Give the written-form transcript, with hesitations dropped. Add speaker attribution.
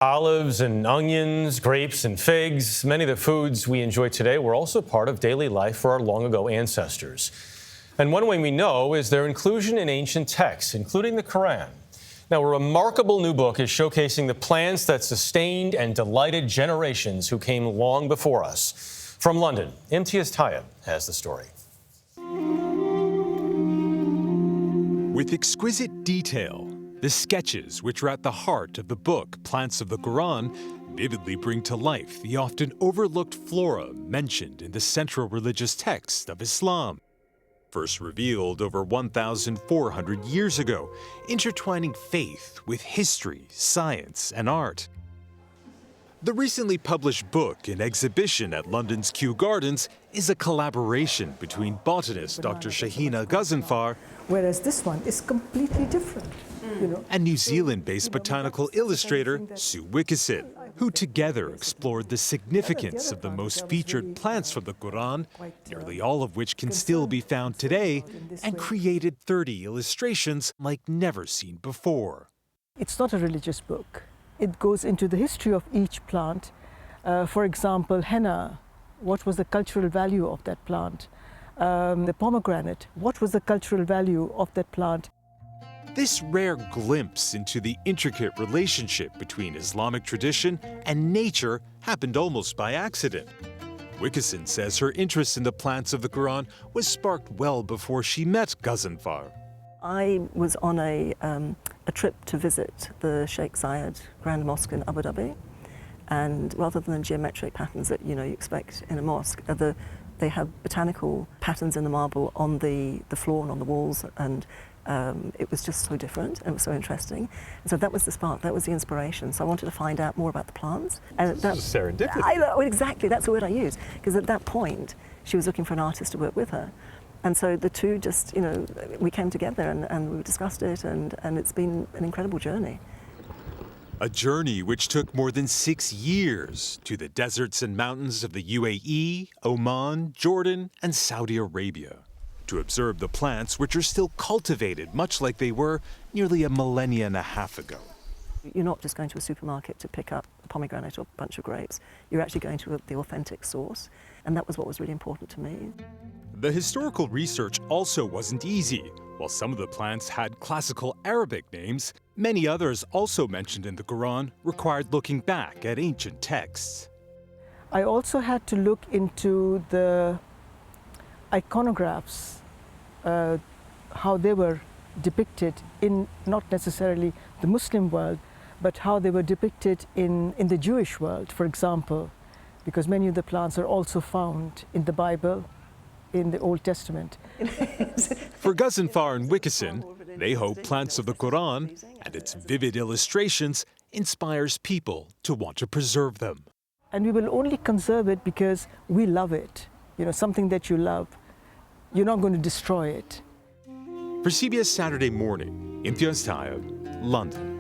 Speaker 1: Olives and onions, grapes and figs, many of the foods we enjoy today were also part of daily life for our long-ago ancestors. And one way we know is their inclusion in ancient texts, including the Qur'an. Now, a remarkable new book is showcasing the plants that sustained and delighted generations who came long before us. From London, Imtiaz Tyab has the story.
Speaker 2: With exquisite detail, the sketches, which are at the heart of the book Plants of the Qur'an, vividly bring to life the often overlooked flora mentioned in the central religious text of Islam. First revealed over 1,400 years ago, intertwining faith with history, science, and art. The recently published book and exhibition at London's Kew Gardens is a collaboration between botanist Dr. Shahina Ghazanfar,
Speaker 3: whereas this one is completely different.
Speaker 2: And New Zealand-based botanical illustrator Sue Wickerson, who together explored the significance of the most featured plants from the Qur'an, nearly all of which can still be found today, and created 30 illustrations like never seen before.
Speaker 3: It's not a religious book. It goes into the history of each plant. For example, henna, what was the cultural value of that plant? The pomegranate, what was the cultural value of that plant?
Speaker 2: This rare glimpse into the intricate relationship between Islamic tradition and nature happened almost by accident. Wickerson says her interest in the plants of the Qur'an was sparked well before she met Ghazanfar.
Speaker 4: I was on a trip to visit the Sheikh Zayed Grand Mosque in Abu Dhabi, and rather than the geometric patterns that you expect in a mosque, they have botanical patterns in the marble on the floor and on the walls, and it was just so different and it was so interesting. And so that was the spark, that was the inspiration. So I wanted to find out more about the plants. And
Speaker 1: This is serendipity.
Speaker 4: I know, exactly, that's the word I use. Because at that point, she was looking for an artist to work with her. And so the two just, we came together and we discussed it, and it's been an incredible journey.
Speaker 2: A journey which took more than 6 years to the deserts and mountains of the UAE, Oman, Jordan, and Saudi Arabia to observe the plants which are still cultivated much like they were nearly a millennia and a half ago.
Speaker 4: You're not just going to a supermarket to pick up a pomegranate or a bunch of grapes. You're actually going to the authentic source, and that was what was really important to me.
Speaker 2: The historical research also wasn't easy. While some of the plants had classical Arabic names, many others also mentioned in the Qur'an required looking back at ancient texts.
Speaker 3: I also had to look into the iconographs, how they were depicted in not necessarily the Muslim world, but how they were depicted in the Jewish world, for example, because many of the plants are also found in the Bible, in the Old Testament.
Speaker 2: For Ghazanfar and Wickerson, they hope Plants of the Qur'an and its vivid illustrations inspires people to want to preserve them.
Speaker 3: And we will only conserve it because we love it. Something that you love, you're not going to destroy it.
Speaker 2: For CBS Saturday Morning, Imtiaz Tyab, London.